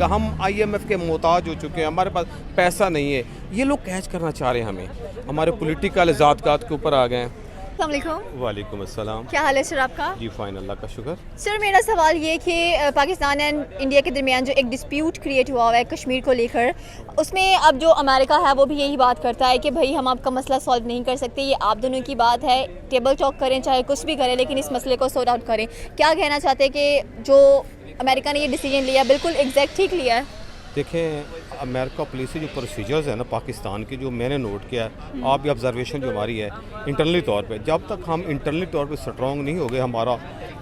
ہم IMF کے محتاج ہو چکے ہیں, ہمارے پاس پیسہ نہیں ہے. یہ لوگ کیچ کرنا چاہ رہے ہیں ہمیں, ہمارے پولیٹیکل ذاتقات کے اوپر آ گئے ہیں. السلام علیکم. وعلیکم السلام. کیا حال ہے سر آپ کا؟ جی فائن, اللہ کا شکر. سر میرا سوال یہ کہ پاکستان اینڈ انڈیا کے درمیان جو ایک ڈسپیوٹ کریٹ ہوا ہے کشمیر کو لے کر, اس میں اب جو امریکہ ہے وہ بھی یہی بات کرتا ہے کہ بھائی ہم آپ کا مسئلہ سالو نہیں کر سکتے, یہ آپ دونوں کی بات ہے, ٹیبل ٹاک کریں چاہے کچھ بھی کریں لیکن اس مسئلے کو سارٹ آؤٹ کریں. کیا کہنا چاہتے ہیں کہ جو امریکہ نے یہ ڈیسیجن لیا بالکل ایگزیکٹ ٹھیک لیا ہے؟ دیکھیں, امریکہ پولیسی جو پروسیجرز ہیں نا پاکستان کی, جو میں نے نوٹ کیا ہے, آپ بھی آبزرویشن جو ہماری ہے انٹرنلی طور پہ, جب تک ہم انٹرنلی طور پہ سٹرونگ نہیں ہو گئے,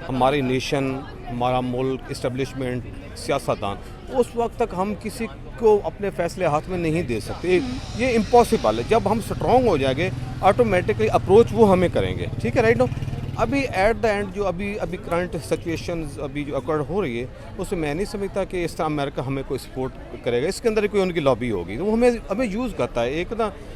ہماری نیشن, ہمارا ملک, اسٹیبلشمنٹ, سیاستدان, اس وقت تک ہم کسی کو اپنے فیصلے ہاتھ میں نہیں دے سکتے. یہ امپاسبل ہے. جب ہم سٹرونگ ہو جائیں گے آٹومیٹکلی اپروچ وہ ہمیں کریں گے. ٹھیک ہے, رائٹ نو. ابھی ایٹ دا اینڈ جو ابھی کرنٹ سچویشنز ابھی جو اکر ہو رہی ہے, اس میں نہیں سمجھتا کہ اس طرح امریکہ ہمیں کوئی سپورٹ کرے گا. اس کے اندر کوئی ان کی لابی ہوگی, وہ ہمیں یوز کرتا ہے,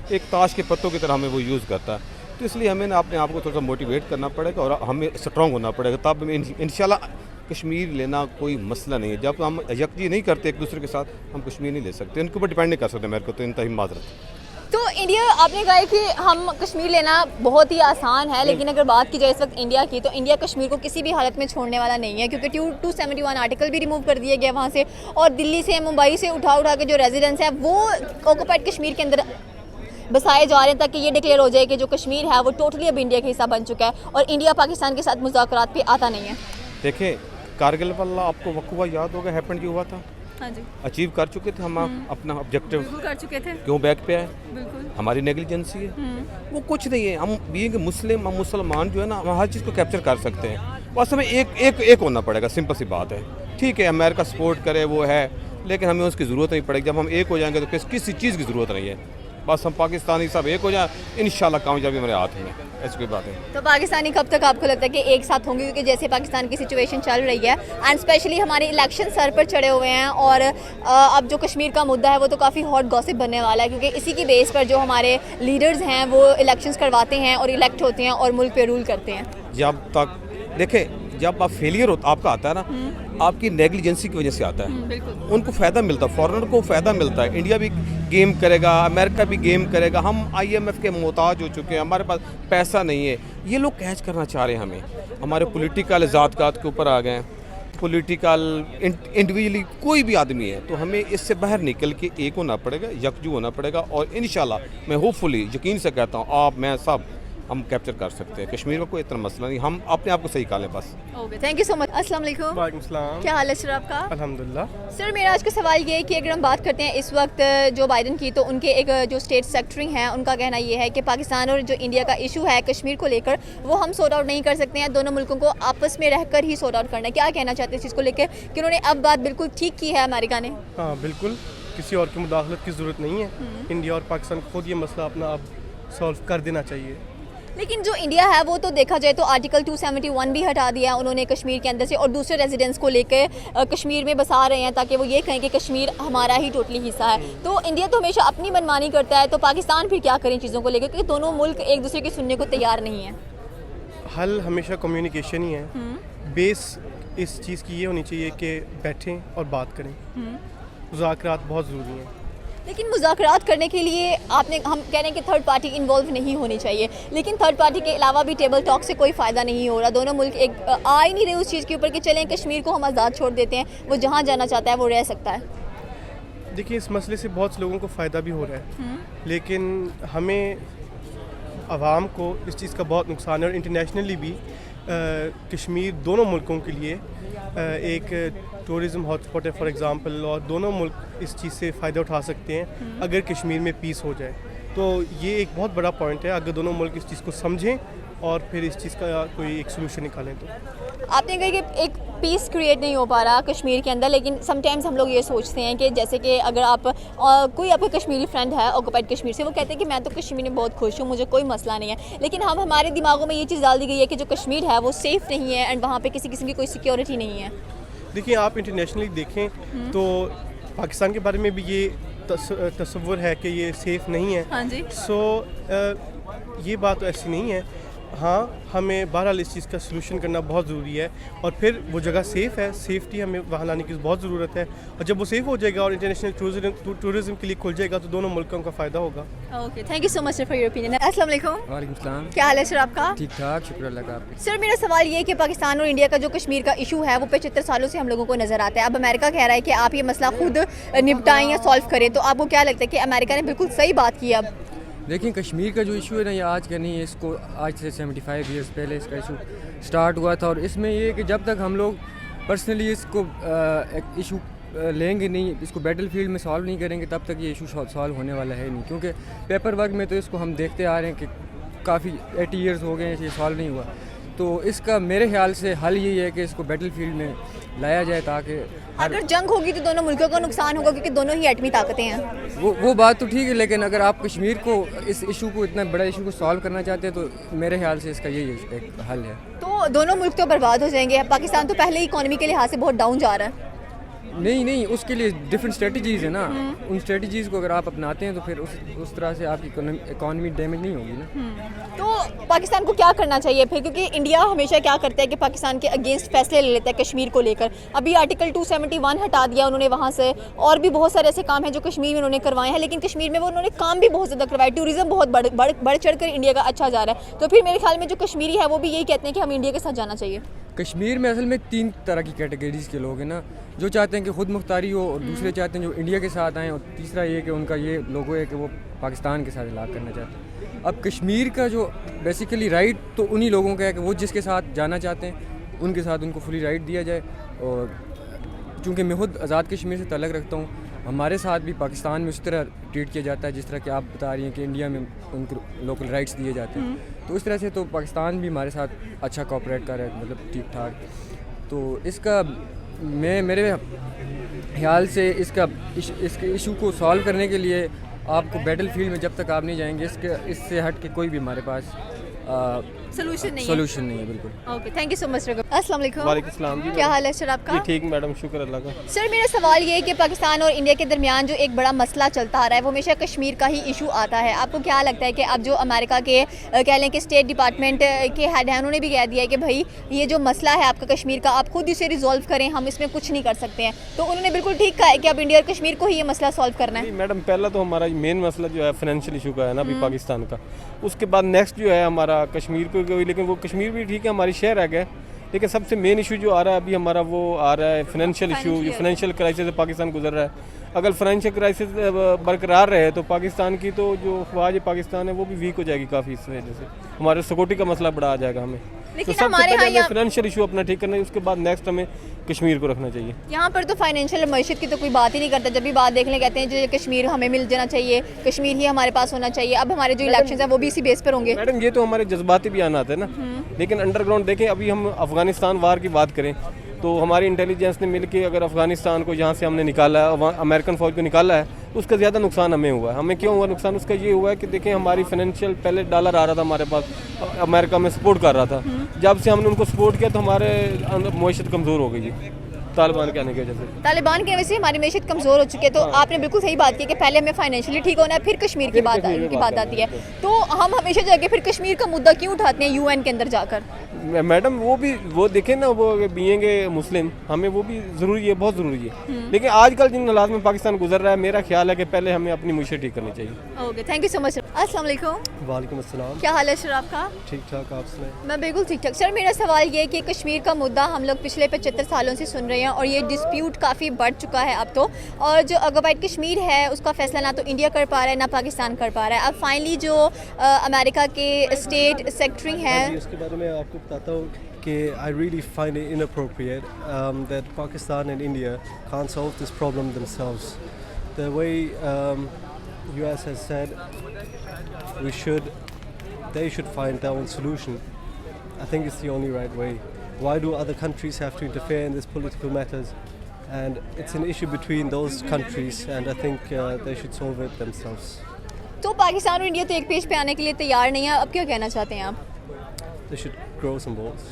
ایک تاش کے پتوں کی طرح ہمیں وہ یوز کرتا ہے. تو اس لیے ہمیں اپنے آپ کو تھوڑا سا موٹیویٹ کرنا پڑے گا اور ہمیں اسٹرانگ ہونا پڑے گا, تب ہمیں انشاءاللہ کشمیر لینا کوئی مسئلہ نہیں ہے. جب ہم یکجہتی نہیں کرتے ایک دوسرے کے ساتھ, ہم کشمیر نہیں لے سکتے, ان کے اوپر ڈیپینڈ نہیں کر سکتے امریکہ. تو انتہائی معذرت. تو انڈیا, آپ نے کہا ہے کہ ہم کشمیر لینا بہت ہی آسان ہے, لیکن اگر بات کی جائے اس وقت انڈیا کی, تو انڈیا کشمیر کو کسی بھی حالت میں چھوڑنے والا نہیں ہے, کیونکہ 271 آرٹیکل بھی ریموو کر دیا گیا وہاں سے, اور دلی سے ممبئی سے اٹھا کے جو ریزیڈنس ہیں وہ آکوپائڈ کشمیر کے اندر بسائے جا رہے ہیں, تاکہ یہ ڈکلیئر ہو جائے کہ جو کشمیر ہے وہ ٹوٹلی اب انڈیا کا حصہ بن چکا ہے اور انڈیا پاکستان کے ساتھ مذاکرات پہ آتا نہیں ہے. دیکھیں, کارگل والا آپ کو وقوع یاد ہوگا, ہیپن کیوں ہوا تھا؟ ہاں جی, اچیو کر چکے تھے ہم اپنا آبجیکٹیو, کر چکے تھے. کیوں بیک پہ آئے؟ بالکل ہماری نیگلیجنسی ہے. وہ کچھ نہیں ہے. ہم بینگ مسلم, ہم مسلمان جو ہے نا, ہم ہر چیز کو کیپچر کر سکتے ہیں. بس ہمیں ایک ہونا پڑے گا, سمپل سی بات ہے. ٹھیک ہے, امریکہ سپورٹ کرے وہ ہے, لیکن ہمیں اس کی ضرورت نہیں پڑے گی. جب ہم ایک ہو جائیں گے تو کسی چیز کی ضرورت نہیں ہے. بس ہم پاکستانی سب ایک ہو جائیں, انشاءاللہ کامیابی ہمارے ہاتھ میں. ایسی کوئی بات ہے. تو پاکستانی کب تک آپ کو لگتا ہے کہ ایک ساتھ ہوں گے, کیونکہ جیسے پاکستان کی سچویشن چل رہی ہے اینڈ اسپیشلی ہمارے الیکشن سر پر چڑھے ہوئے ہیں, اور اب جو کشمیر کا مدعا ہے وہ تو کافی ہاٹ گاسپ بننے والا ہے, کیونکہ اسی کی بیس پر جو ہمارے لیڈرز ہیں وہ الیکشنز کرواتے ہیں اور الیکٹ ہوتے ہیں اور ملک پہ رول کرتے ہیں. جب تک دیکھیں, جب آپ فیلئر آپ کا آتا ہے نا, آپ کی نیگلیجنسی کی وجہ سے آتا ہے. ان کو فائدہ ملتا ہے, فارنر کو فائدہ ملتا ہے. انڈیا بھی گیم کرے گا, امریکہ بھی گیم کرے گا. ہم IMF کے محتاج ہو چکے ہیں, ہمارے پاس پیسہ نہیں ہے. یہ لوگ کیچ کرنا چاہ رہے ہیں ہمیں, ہمارے پولیٹیکل ذاتقات کے اوپر آ گئے ہیں. پولیٹیکل انڈیویجلی کوئی بھی آدمی ہے, تو ہمیں اس سے باہر نکل کے ایک ہونا پڑے گا, یکجو ہونا پڑے گا, اور انشاءاللہ میں ہوپ فلی یقین سے کہتا ہوں, آپ میں سب ہم کیپچر کر سکتے ہیں. کشمیر میں کوئی اتنا مسئلہ نہیں, ہم اپنے آپ کو صحیح کر لیں بس. اوکے, تھینک یو سو مچ. السلام علیکم. وعلیکم السلام. کیا حال ہے سر آپ کا؟ الحمدللہ. سر میرا آج کا سوال یہ ہے کہ اگر ہم بات کرتے ہیں اس وقت جو بائیڈن کی, تو ان کے ایک جو اسٹیٹ سیکرٹری ہیں ان کا کہنا یہ ہے کہ پاکستان اور جو انڈیا کا ایشو ہے کشمیر کو لے کر وہ ہم سارٹ آؤٹ نہیں کر سکتے ہیں, دونوں ملکوں کو آپس میں رہ کر ہی سارٹ آؤٹ کرنا ہے. کیا کہنا چاہتے ہیں اس چیز کو لے کے کہ انہوں نے اب بات بالکل ٹھیک کی ہے امریکہ نے؟ ہاں بالکل, کسی اور کی مداخلت کی ضرورت نہیں ہے. انڈیا اور پاکستان کو خود یہ مسئلہ اپنا اب سالو کر دینا چاہیے. لیکن جو انڈیا ہے وہ تو دیکھا جائے تو آرٹیکل 271 بھی ہٹا دیا انہوں نے کشمیر کے اندر سے, اور دوسرے ریزیڈنس کو لے کے کشمیر میں بسا رہے ہیں تاکہ وہ یہ کہیں کہ کشمیر ہمارا ہی ٹوٹلی حصہ ہے. تو انڈیا تو ہمیشہ اپنی منمانی کرتا ہے, تو پاکستان پھر کیا کریں چیزوں کو لے کے, کیونکہ دونوں ملک ایک دوسرے کی سننے کو تیار نہیں ہیں. حل ہمیشہ کمیونیکیشن ہی ہے. بیس اس چیز کی یہ ہونی چاہیے کہ بیٹھیں اور بات کریں. مذاکرات بہت ضروری ہیں. لیکن مذاکرات کرنے کے لیے ہم کہہ رہے ہیں کہ تھرڈ پارٹی انوالو نہیں ہونی چاہیے, لیکن تھرڈ پارٹی کے علاوہ بھی ٹیبل ٹاک سے کوئی فائدہ نہیں ہو رہا. دونوں ملک ایک آ ہی نہیں رہے اس چیز کے اوپر کہ چلیں کشمیر کو ہم آزاد چھوڑ دیتے ہیں, وہ جہاں جانا چاہتا ہے وہ رہ سکتا ہے. دیکھیے, اس مسئلے سے بہت سے لوگوں کو فائدہ بھی ہو رہا ہے, لیکن ہمیں عوام کو اس چیز کا بہت نقصان ہے. اور انٹرنیشنلی بھی کشمیر دونوں ملکوں کے لیے ایک ٹورزم ہاٹ اسپاٹ ہے فار ایگزامپل, اور دونوں ملک اس چیز سے فائدہ اٹھا سکتے ہیں اگر کشمیر میں پیس ہو جائے. تو یہ ایک بہت بڑا پوائنٹ ہے, اگر دونوں ملک اس چیز کو سمجھیں اور پھر اس چیز کا کوئی ایک سلوشن نکالیں. تو آپ نے کہا کہ ایک پیس کریٹ نہیں ہو پا رہا کشمیر کے اندر, لیکن سم ٹائمز ہم لوگ یہ سوچتے ہیں کہ جیسے کہ اگر آپ کوئی آپ کا کشمیری فرینڈ ہے آکوپائڈ کشمیر سے, وہ کہتے ہیں کہ میں تو کشمیر میں بہت خوش ہوں, مجھے کوئی مسئلہ نہیں ہے, لیکن ہمارے دماغوں میں یہ چیز ڈال دی گئی ہے کہ جو کشمیر ہے وہ سیف نہیں ہے اینڈ وہاں پہ کسی قسم کی کوئی سیکیورٹی نہیں ہے. دیکھیں, آپ انٹرنیشنلی دیکھیں تو پاکستان کے بارے میں بھی یہ تصور ہے کہ یہ سیف نہیں ہے. ہاں جی. سو یہ بات تو ایسی نہیں ہے. ہاں ہمیں بہرحال اس چیز کا سلوشن کرنا بہت ضروری ہے, اور پھر وہ جگہ سیف ہے, سیفٹی ہمیں وہاں لانے کی بہت ضرورت ہے, اور جب وہ سیف ہو جائے گا اور انٹرنیشنل ٹورزم کے لیے کھل جائے گا تو دونوں ملکوں کا فائدہ ہوگا. Okay, thank you so much for your opinion. السلام علیکم. وعلیکم السلام. کیا حال ہے سر آپ کا؟ ٹھیک ٹھاک, شکر اللہ کا. آپ سر میرا سوال یہ ہے کہ پاکستان اور انڈیا کا جو کشمیر کا ایشو ہے وہ 75 سالوں سے ہم لوگوں کو نظر آتا ہے. اب امریکہ کہہ رہا ہے کہ آپ یہ مسئلہ خود نپٹائیں یا سالو کریں, تو آپ کو کیا لگتا ہے کہ امریکہ نے بالکل صحیح بات کی؟ اب دیکھیں کشمیر کا جو ایشو ہے نا, یہ آج کا نہیں ہے, اس کو آج سے 75 ایئرس پہلے اس کا ایشو سٹارٹ ہوا تھا, اور اس میں یہ ہے کہ جب تک ہم لوگ پرسنلی اس کو ایک ایشو لیں گے نہیں, اس کو بیٹل فیلڈ میں سالو نہیں کریں گے, تب تک یہ ایشو سالو ہونے والا ہے نہیں. کیونکہ پیپر ورک میں تو اس کو ہم دیکھتے آ رہے ہیں کہ کافی 80 ایئرس ہو گئے ہیں, یہ سالو نہیں ہوا. تو اس کا میرے خیال سے حل یہی ہے کہ اس کو بیٹل فیلڈ میں لایا جائے, تاکہ اگر جنگ ہوگی تو دونوں ملکوں کو نقصان ہوگا کیونکہ دونوں ہی ایٹمی طاقتیں ہیں. وہ بات تو ٹھیک ہے, لیکن اگر آپ کشمیر کو اس ایشو کو اتنا بڑا ایشو کو سالو کرنا چاہتے ہیں تو میرے خیال سے اس کا یہی ایک حل ہے. تو دونوں ملک تو برباد ہو جائیں گے. پاکستان تو پہلے ہی اکانومی کے لحاظ سے بہت ڈاؤن جا رہا ہے. نہیں, اس کے لیے ڈفرینٹ اسٹریٹجیز ہیں نا, ان اسٹریٹجیز کو اگر آپ اپناتے ہیں تو پھر اس طرح سے آپ کی اکانومی ڈیمیج نہیں ہوگی نا. تو پاکستان کو کیا کرنا چاہیے پھر, کیونکہ انڈیا ہمیشہ کیا کرتا ہے کہ پاکستان کے اگینسٹ فیصلے لے لیتا ہے کشمیر کو لے کر. ابھی آرٹیکل 271 ہٹا دیا انہوں نے وہاں سے, اور بھی بہت سارے ایسے کام ہیں جو کشمیر میں انہوں نے کروائے ہیں, لیکن کشمیر میں وہ انہوں نے کام بھی بہت زیادہ کروائے. ٹوریزم بہت بڑھ چڑھ کر انڈیا کا اچھا جا رہا ہے. تو پھر میرے خیال میں جو کشمیری ہے وہ بھی یہی کہتے ہیں کہ ہمیں انڈیا کے ساتھ جانا چاہیے. کشمیر میں اصل میں 3 طرح کی کیٹیگریز کے لوگ ہیں نا, جو چاہتے ہیں کہ خود مختاری ہو, اور دوسرے چاہتے ہیں جو انڈیا کے ساتھ آئیں, اور تیسرا یہ کہ ان کا یہ لوگو ہے کہ وہ پاکستان کے ساتھ علاقہ کرنا چاہتے ہیں. اب کشمیر کا جو بیسیکلی رائٹ تو انہی لوگوں کا ہے کہ وہ جس کے ساتھ جانا چاہتے ہیں ان کے ساتھ ان کو فلی رائٹ دیا جائے. اور چونکہ میں خود آزاد کشمیر سے تعلق رکھتا ہوں, ہمارے ساتھ بھی پاکستان میں اس طرح ٹریٹ کیا جاتا ہے جس طرح کہ آپ بتا رہی ہیں کہ انڈیا میں ان کو لوکل رائٹس دیے جاتے ہیں. تو اس طرح سے تو پاکستان بھی ہمارے ساتھ اچھا کوآپریٹ کر رہا ہے, مطلب ٹھیک ٹھاک. تو اس کا میرے خیال سے اس کے ایشو کو سالو کرنے کے لیے آپ کو بیٹل فیلڈ میں جب تک آپ نہیں جائیں گے, اس سے ہٹ کے کوئی بھی ہمارے پاس سولوشن نہیں ہے. بالکل. اوکے, تھینک یو سو مچ. السلام علیکم. وعلیکم السلام. جی کیا حال ہے سر آپ کا؟ ٹھیک میڈم, شکر اللہ کا. سر میرا سوال یہ ہے کہ پاکستان اور انڈیا کے درمیان جو ایک بڑا مسئلہ چلتا آ رہا ہے وہ ہمیشہ کشمیر کا ہی ایشو آتا ہے. آپ کو کیا لگتا ہے کہ اب جو امریکہ کے کہہ لیں کہ اسٹیٹ ڈپارٹمنٹ کے ہیڈ ہیں, انہوں نے بھی کہہ دیا ہے کہ بھائی یہ جو مسئلہ ہے آپ کا کشمیر کا, آپ خود اسے ریزالو کریں, ہم اس میں کچھ نہیں کر سکتے ہیں. تو انہوں نے بالکل ٹھیک کہا ہے کہ اب انڈیا اور کشمیر کو ہی یہ مسئلہ سالو کرنا ہے. میڈم پہلا تو ہمارا مین مسئلہ جو ہے فائنینشیل ایشو کا ہے نا ابھی پاکستان کا, اس کے بعد نیکسٹ جو ہے ہمارا کشمیر کو, لیکن وہ کشمیر بھی ٹھیک ہے, ہماری شہر رہ گئے, لیکن سب سے مین ایشو جو آ رہا ہے ابھی ہمارا وہ آ رہا ہے فائنینشیل ایشو, جو فائنینشیل کرائسس سے پاکستان گزر رہا ہے. اگر فائنینشیل کرائسس برقرار رہے تو پاکستان کی تو جو افواج پاکستان ہے وہ بھی ویک ہو جائے گی کافی. اس وجہ سے ہمارے سیکورٹی کا مسئلہ بڑا آ جائے گا ہمیں. تو سب سے پہلے ہمیں فائنینشیل ایشو اپنا ٹھیک کرنا ہے, اس کے بعد نیکسٹ ہمیں کشمیر کو رکھنا چاہیے. یہاں پر تو فائنینشیل معیشت کی تو کوئی بات ہی نہیں کرتا. جب بھی بات دیکھ لیں کہتے ہیں جو کشمیر ہمیں مل جانا چاہیے, کشمیر ہی ہمارے پاس ہونا چاہیے. اب ہمارے جو الیکشنز ہیں وہ بھی اسی بیس پر ہوں گے. میڈم یہ تو ہمارے جذباتی بھی آنا آتا ہے نا, لیکن انڈر گراؤنڈ دیکھیں. ابھی ہم افغانستان وار کی بات کریں تو ہماری انٹیلیجنس نے مل کے اگر افغانستان کو جہاں سے ہم نے نکالا ہے, امریکن فوج کو نکالا ہے, اس کا زیادہ نقصان ہمیں ہوا ہے. ہمیں کیوں ہوا نقصان؟ اس کا یہ ہوا ہے کہ دیکھیں ہماری فائنینشیل پہلے ڈالر آ رہا تھا ہمارے پاس, امریکہ میں سپورٹ کر رہا تھا. جب سے ہم نے ان کو سپورٹ کیا تو ہمارے معیشت کمزور ہو گئی ہے طالبان کے آنے کی وجہ سے. طالبان کی وجہ سے ہماری معیشت کمزور ہو چکی ہے. تو آپ نے بالکل صحیح بات کی کہ پہلے ہمیں فائنینشیلی ٹھیک ہونا ہے, پھر کشمیر کی بات آتی ہے. تو ہم ہمیشہ جا کے پھر کشمیر کا مدعا کیوں اٹھاتے ہیں UN کے اندر جا کر؟ میڈم وہ دیکھیں نا, وہ بینگ اے مسلم ہمیں وہ بھی ضروری ہے, بہت ضروری ہے. لیکن آج کل جن حالات میں پاکستان گزر رہا ہے, میرا خیال ہے کہ پہلے ہمیں اپنی معیشت ٹھیک کرنی چاہیے. اوکے, تھینک یو سو مچ. السلام علیکم. وعلیکم السلام. کیا حال ہے سر آپ کا؟ ٹھیک ٹھاک, آپ سنائیں. میں بالکل ٹھیک ٹھاک. سر میرا سوال یہ ہے کہ کشمیر کا مدعا ہم لوگ پچھلے 75 سالوں سے سن رہے ہیں, اور یہ ڈسپیوٹ کافی بڑھ چکا ہے اب تو. اور جو اگوائٹ کشمیر ہے اس کا فیصلہ نہ تو انڈیا کر پا رہا ہے نہ پاکستان کر پا رہا ہے. اب فائنلی جو امریکہ کے اسٹیٹ سیکرٹری ہیں, اس کے بارے میں آپ کو بتاتا ہوں کہ I really find it inappropriate that Pakistan and India can't solve this problem themselves. The way US has said they should find their own solution. I think it's the only right way. Why do other countries have to interfere in these political matters? And it's an issue between those countries, and I think they should solve it themselves. تو پاکستان اور India تو ایک page پہ آنے کے لیے تیار نہیں ہے. اب کیا کہنا چاہتے ہیں آپ؟ They should grow some balls.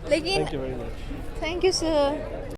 لیکن Thank you very much. Thank you sir.